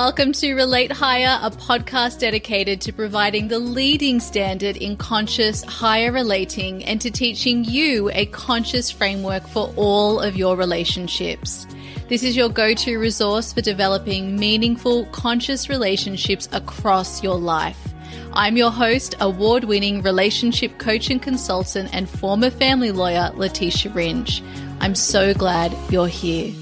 Welcome to Relate Higher, a podcast dedicated to providing the leading standard in conscious higher relating and to teaching you a conscious framework for all of your relationships. This is your go-to resource for developing meaningful, conscious relationships across your life. I'm your host, award-winning relationship coach and consultant and former family lawyer, Letitia Ringe. I'm so glad you're here.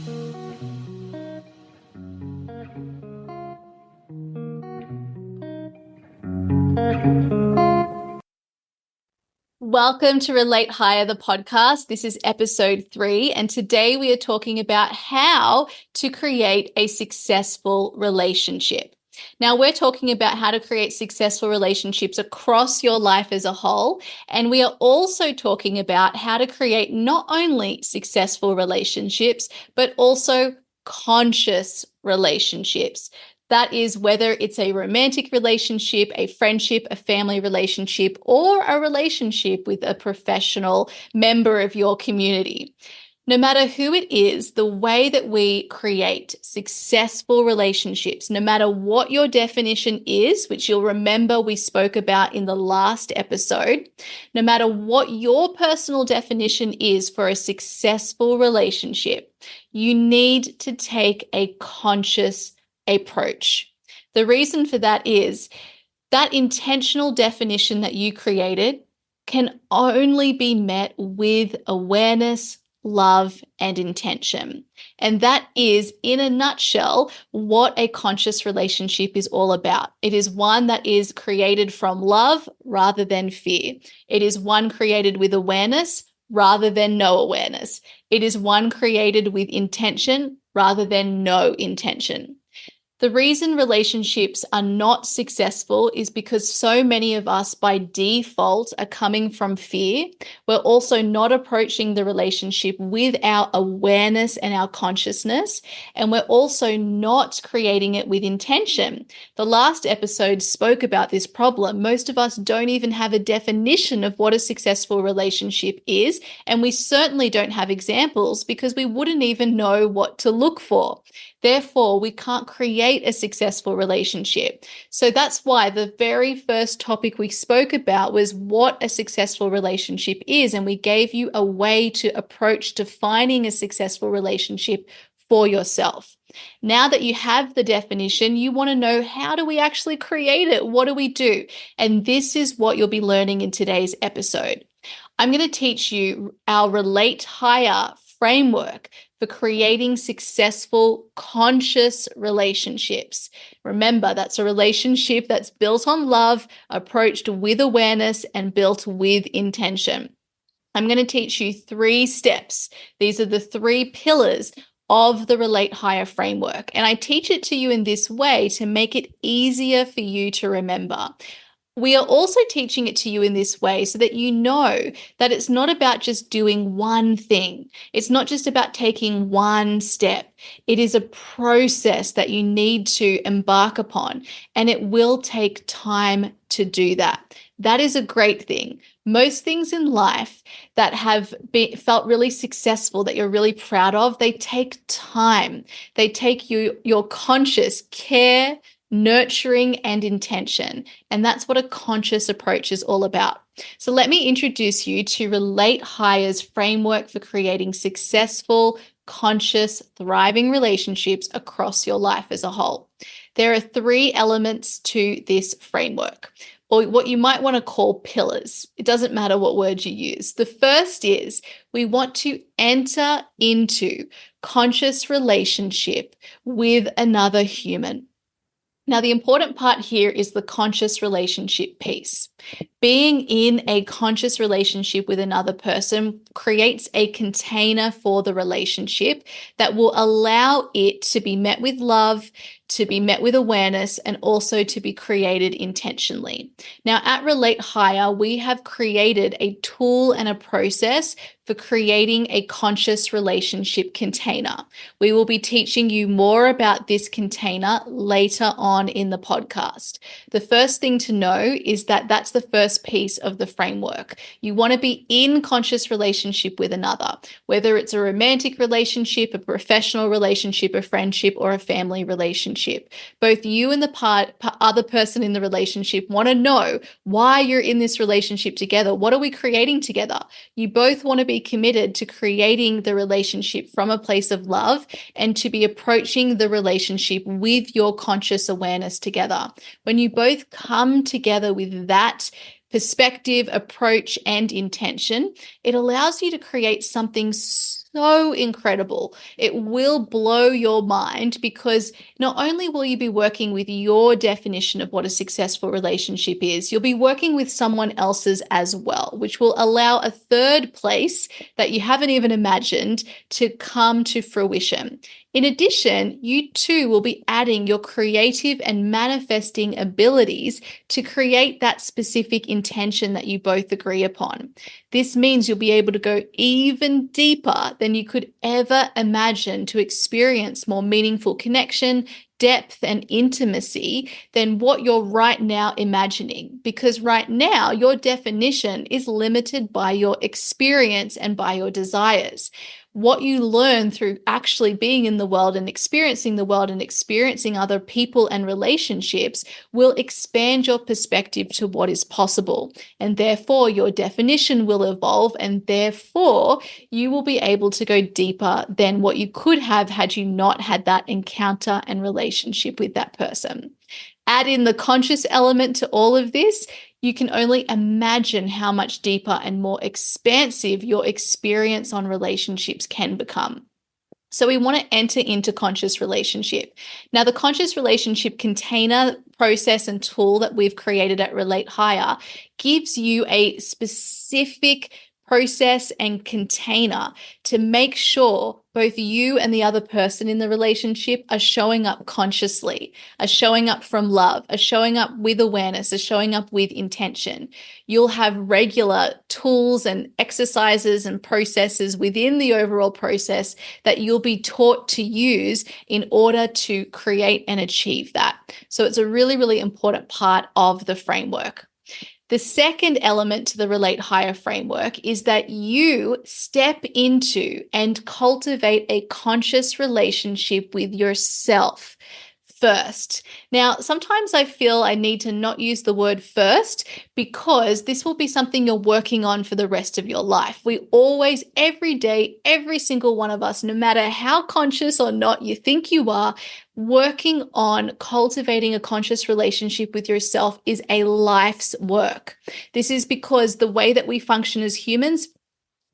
Welcome to Relate Higher, the podcast. This is episode 3, and today we are talking about how to create a successful relationship. Now, we're talking about how to create successful relationships across your life as a whole, and we are also talking about how to create not only successful relationships, but also conscious relationships. That is whether it's a romantic relationship, a friendship, a family relationship, or a relationship with a professional member of your community. No matter who it is, the way that we create successful relationships, no matter what your definition is, which you'll remember we spoke about in the last episode, no matter what your personal definition is for a successful relationship, you need to take a conscious approach. The reason for that is that intentional definition that you created can only be met with awareness, love, and intention. And that is, in a nutshell, what a conscious relationship is all about. It is one that is created from love rather than fear. It is one created with awareness rather than no awareness. It is one created with intention rather than no intention. The reason relationships are not successful is because so many of us by default are coming from fear. We're also not approaching the relationship with our awareness and our consciousness, and we're also not creating it with intention. The last episode spoke about this problem. Most of us don't even have a definition of what a successful relationship is, and we certainly don't have examples because we wouldn't even know what to look for. Therefore, we can't create a successful relationship. So that's why the very first topic we spoke about was what a successful relationship is. And we gave you a way to approach defining a successful relationship for yourself. Now that you have the definition, you want to know, how do we actually create it? What do we do? And this is what you'll be learning in today's episode. I'm going to teach you our Relate Higher framework for creating successful, conscious relationships. Remember, that's a relationship that's built on love, approached with awareness, and built with intention. I'm going to teach you 3 steps. These are the 3 pillars of the Relate Higher framework. And I teach it to you in this way to make it easier for you to remember. We are also teaching it to you in this way so that you know that it's not about just doing one thing. It's not just about taking one step. It is a process that you need to embark upon, and it will take time to do that. That is a great thing. Most things in life that have felt really successful, that you're really proud of, they take time. They take your conscious care, nurturing, and intention. And that's what a conscious approach is all about. So let me introduce you to Relate Higher's framework for creating successful, conscious, thriving relationships across your life as a whole. There are 3 elements to this framework, or what you might want to call pillars. It doesn't matter what word you use. The first is we want to enter into conscious relationship with another human. Now, the important part here is the conscious relationship piece. Being in a conscious relationship with another person creates a container for the relationship that will allow it to be met with love, to be met with awareness, and also to be created intentionally. Now, at Relate Higher, we have created a tool and a process for creating a conscious relationship container. We will be teaching you more about this container later on in the podcast. The first thing to know is that that's the first first piece of the framework. You want to be in conscious relationship with another, whether it's a romantic relationship, a professional relationship, a friendship, or a family relationship. Both you and the other person in the relationship want to know why you're in this relationship together. What are we creating together? You both want to be committed to creating the relationship from a place of love and to be approaching the relationship with your conscious awareness together. When you both come together with that perspective, approach, and intention, it allows you to create something so incredible. It will blow your mind, because not only will you be working with your definition of what a successful relationship is, you'll be working with someone else's as well, which will allow a third place that you haven't even imagined to come to fruition. In addition, you too will be adding your creative and manifesting abilities to create that specific intention that you both agree upon. This means you'll be able to go even deeper than you could ever imagine to experience more meaningful connection, depth, and intimacy than what you're right now imagining. Because right now, your definition is limited by your experience and by your desires. What you learn through actually being in the world and experiencing other people and relationships will expand your perspective to what is possible. And therefore, your definition will evolve, and therefore, you will be able to go deeper than what you could have had you not had that encounter and relationship with that person. Add in the conscious element to all of this, you can only imagine how much deeper and more expansive your experience on relationships can become. So we want to enter into conscious relationship. Now, the conscious relationship container, process, and tool that we've created at Relate Higher gives you a specific process and container to make sure both you and the other person in the relationship are showing up consciously, are showing up from love, are showing up with awareness, are showing up with intention. You'll have regular tools and exercises and processes within the overall process that you'll be taught to use in order to create and achieve that. So it's a really, really important part of the framework. The second element to the Relate Higher framework is that you step into and cultivate a conscious relationship with yourself first. Now, sometimes I feel I need to not use the word first, because this will be something you're working on for the rest of your life. We always, every day, every single one of us, no matter how conscious or not you think you are, working on cultivating a conscious relationship with yourself is a life's work. This is because the way that we function as humans,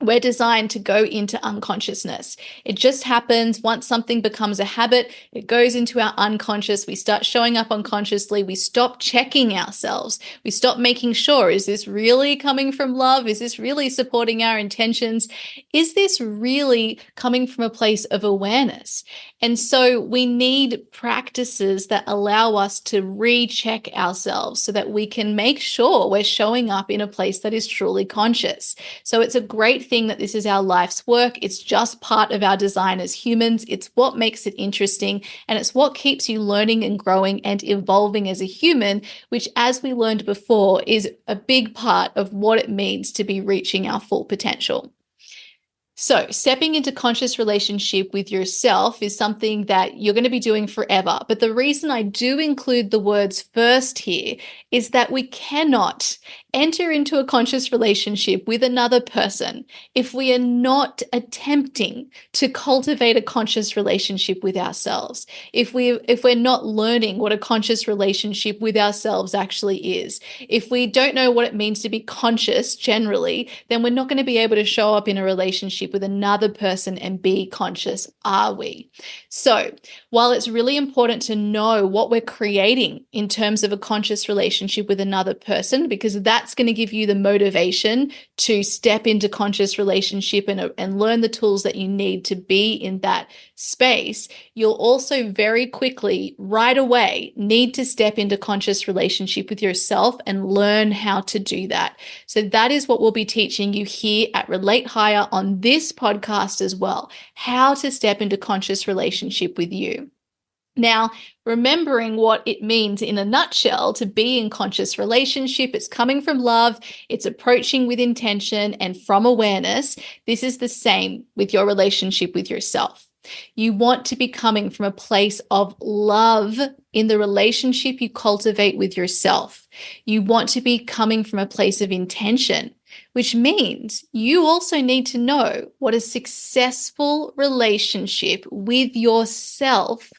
we're designed to go into unconsciousness. It just happens once something becomes a habit, it goes into our unconscious. We start showing up unconsciously. We stop checking ourselves. We stop making sure, is this really coming from love? Is this really supporting our intentions? Is this really coming from a place of awareness? And so we need practices that allow us to recheck ourselves so that we can make sure we're showing up in a place that is truly conscious. So it's a great thing that this is our life's work. It's just part of our design as humans. It's what makes it interesting, and it's what keeps you learning and growing and evolving as a human, which, as we learned before, is a big part of what it means to be reaching our full potential. So stepping into conscious relationship with yourself is something that you're going to be doing forever. But the reason I do include the words first here is that we cannot enter into a conscious relationship with another person if we are not attempting to cultivate a conscious relationship with ourselves. If we're not learning what a conscious relationship with ourselves actually is. If we don't know what it means to be conscious generally, then we're not going to be able to show up in a relationship with another person and be conscious, are we? So while it's really important to know what we're creating in terms of a conscious relationship with another person, because that's going to give you the motivation to step into conscious relationship and learn the tools that you need to be in that space, you'll also very quickly, right away, need to step into conscious relationship with yourself and learn how to do that. So that is what we'll be teaching you here at Relate Higher on this podcast as well, how to step into conscious relationship with you. Now, remembering what it means in a nutshell to be in conscious relationship, it's coming from love, it's approaching with intention and from awareness. This is the same with your relationship with yourself. You want to be coming from a place of love in the relationship you cultivate with yourself. You want to be coming from a place of intention, which means you also need to know what a successful relationship with yourself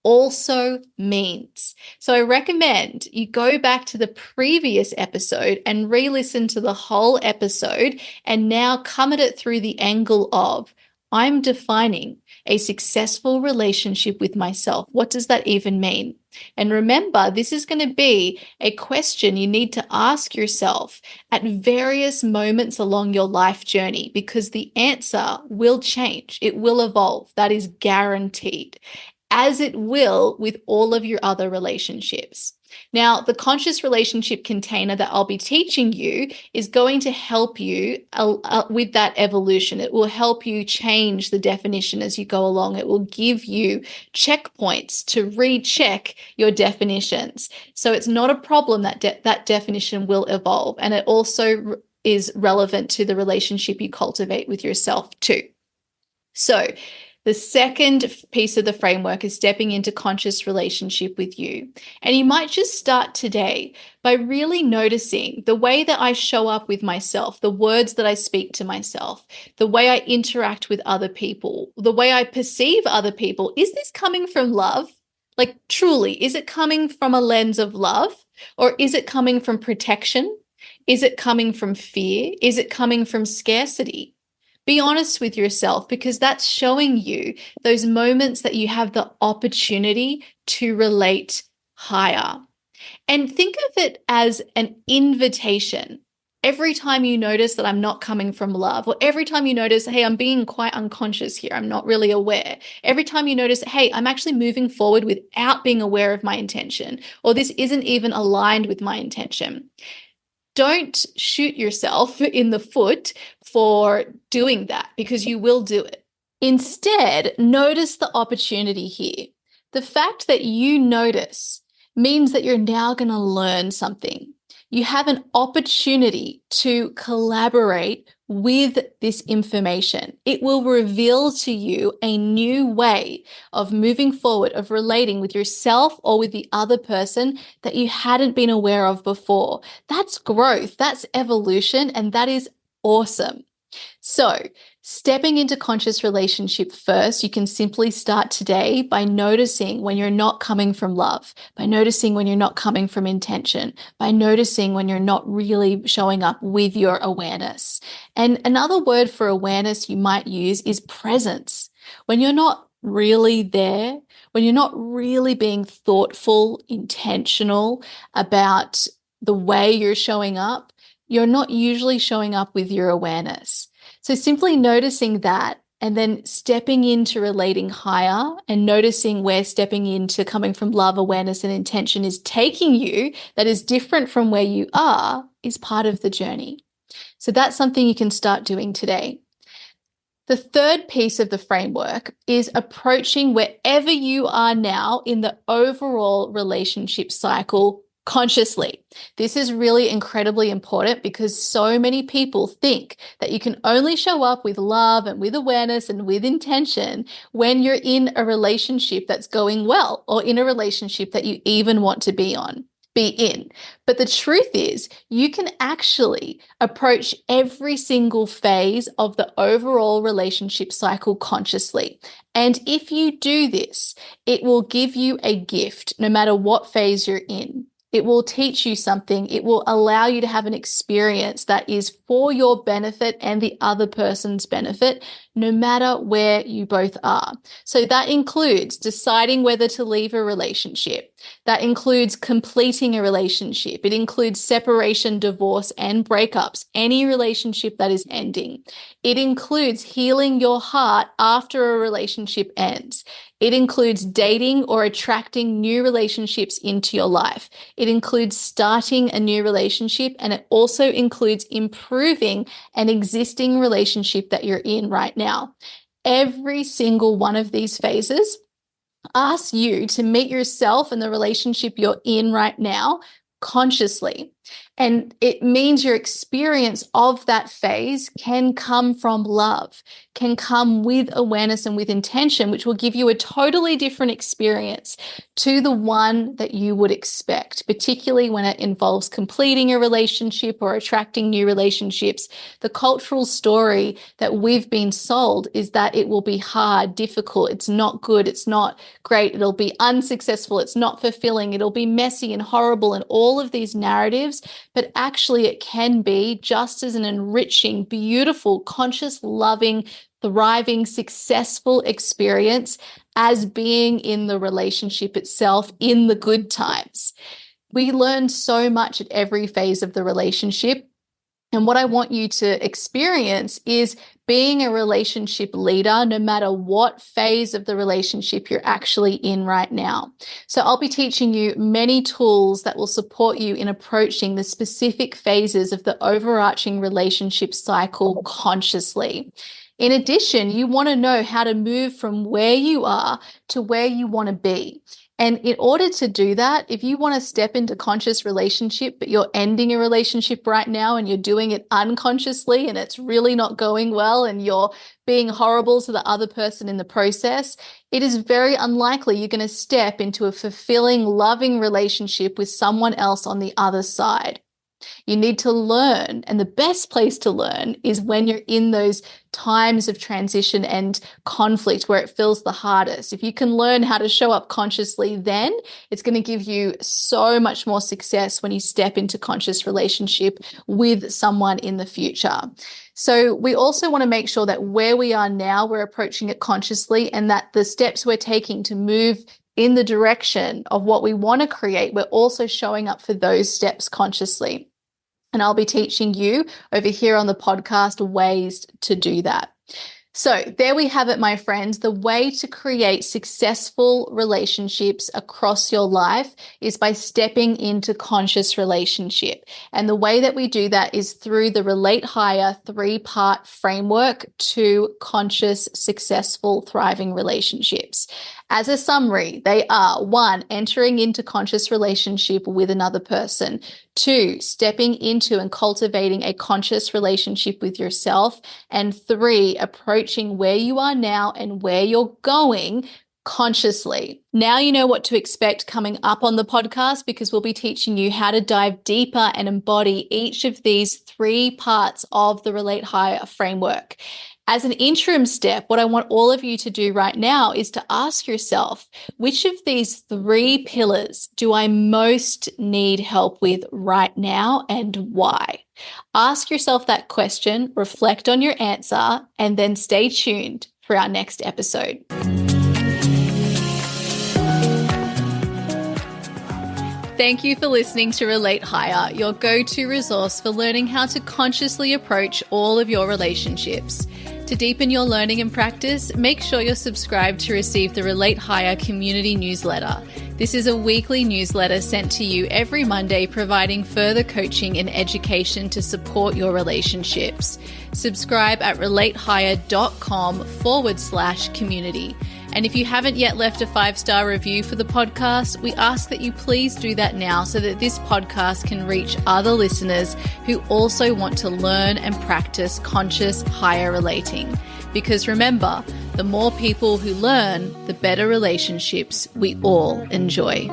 also means. So I recommend you go back to the previous episode and re-listen to the whole episode and now come at it through the angle of I'm defining a successful relationship with myself. What does that even mean? And remember, this is going to be a question you need to ask yourself at various moments along your life journey because the answer will change. It will evolve. That is guaranteed, as it will with all of your other relationships. Now, the conscious relationship container that I'll be teaching you is going to help you with that evolution. It will help you change the definition as you go along. It will give you checkpoints to recheck your definitions. So it's not a problem that that definition will evolve. And it also is relevant to the relationship you cultivate with yourself too. So the second piece of the framework is stepping into conscious relationship with you. And you might just start today by really noticing the way that I show up with myself, the words that I speak to myself, the way I interact with other people, the way I perceive other people. Is this coming from love? Like truly, is it coming from a lens of love? Or is it coming from protection? Is it coming from fear? Is it coming from scarcity? Be honest with yourself because that's showing you those moments that you have the opportunity to relate higher. And think of it as an invitation. Every time you notice that I'm not coming from love, or every time you notice, hey, I'm being quite unconscious here, I'm not really aware. Every time you notice, hey, I'm actually moving forward without being aware of my intention, or this isn't even aligned with my intention. Don't shoot yourself in the foot for doing that because you will do it. Instead, notice the opportunity here. The fact that you notice means that you're now going to learn something. You have an opportunity to collaborate with this information. It will reveal to you a new way of moving forward, of relating with yourself or with the other person that you hadn't been aware of before. That's growth, that's evolution, and that is awesome. So, stepping into conscious relationship first, you can simply start today by noticing when you're not coming from love, by noticing when you're not coming from intention, by noticing when you're not really showing up with your awareness. And another word for awareness you might use is presence. When you're not really there, when you're not really being thoughtful, intentional about the way you're showing up, you're not usually showing up with your awareness. So simply noticing that and then stepping into relating higher and noticing where stepping into coming from love, awareness, and intention is taking you that is different from where you are is part of the journey. So that's something you can start doing today. The third piece of the framework is approaching wherever you are now in the overall relationship cycle consciously. This is really incredibly important because so many people think that you can only show up with love and with awareness and with intention when you're in a relationship that's going well or in a relationship that you even want to be in. But the truth is, you can actually approach every single phase of the overall relationship cycle consciously. And if you do this, it will give you a gift no matter what phase you're in. It will teach you something. It will allow you to have an experience that is for your benefit and the other person's benefit, no matter where you both are. So that includes deciding whether to leave a relationship. That includes completing a relationship. It includes separation, divorce, and breakups, any relationship that is ending. It includes healing your heart after a relationship ends. It includes dating or attracting new relationships into your life. It includes starting a new relationship, and it also includes improving an existing relationship that you're in right now. Every single one of these phases asks you to meet yourself and the relationship you're in right now consciously. And it means your experience of that phase can come from love, can come with awareness and with intention, which will give you a totally different experience to the one that you would expect, particularly when it involves completing a relationship or attracting new relationships. The cultural story that we've been sold is that it will be hard, difficult, it's not good, it's not great, it'll be unsuccessful, it's not fulfilling, it'll be messy and horrible, and all of these narratives. But actually, it can be just as an enriching, beautiful, conscious, loving, thriving, successful experience as being in the relationship itself in the good times. We learn so much at every phase of the relationship. And what I want you to experience is being a relationship leader, no matter what phase of the relationship you're actually in right now. So I'll be teaching you many tools that will support you in approaching the specific phases of the overarching relationship cycle consciously. In addition, you want to know how to move from where you are to where you want to be. And in order to do that, if you want to step into conscious relationship, but you're ending a relationship right now and you're doing it unconsciously and it's really not going well and you're being horrible to the other person in the process, it is very unlikely you're going to step into a fulfilling, loving relationship with someone else on the other side. You need to learn, and the best place to learn is when you're in those times of transition and conflict where it feels the hardest. If you can learn how to show up consciously, then it's going to give you so much more success when you step into conscious relationship with someone in the future. So we also want to make sure that where we are now, we're approaching it consciously, and that the steps we're taking to move in the direction of what we want to create, we're also showing up for those steps consciously. And I'll be teaching you over here on the podcast ways to do that. So there we have it, my friends. The way to create successful relationships across your life is by stepping into conscious relationship. And the way that we do that is through the Relate Higher 3-part framework to conscious, successful, thriving relationships. As a summary, they are: 1, entering into conscious relationship with another person; 2, stepping into and cultivating a conscious relationship with yourself; and 3, approaching where you are now and where you're going consciously. Now you know what to expect coming up on the podcast, because we'll be teaching you how to dive deeper and embody each of these 3 parts of the Relate Higher framework. As an interim step, what I want all of you to do right now is to ask yourself, which of these 3 pillars do I most need help with right now, and why? Ask yourself that question, reflect on your answer, and then stay tuned for our next episode. Thank you for listening to Relate Higher, your go-to resource for learning how to consciously approach all of your relationships. To deepen your learning and practice, make sure you're subscribed to receive the Relate Higher community newsletter. This is a weekly newsletter sent to you every Monday, providing further coaching and education to support your relationships. Subscribe at relatehigher.com/community. And if you haven't yet left a 5-star review for the podcast, we ask that you please do that now so that this podcast can reach other listeners who also want to learn and practice conscious higher relating. Because remember, the more people who learn, the better relationships we all enjoy.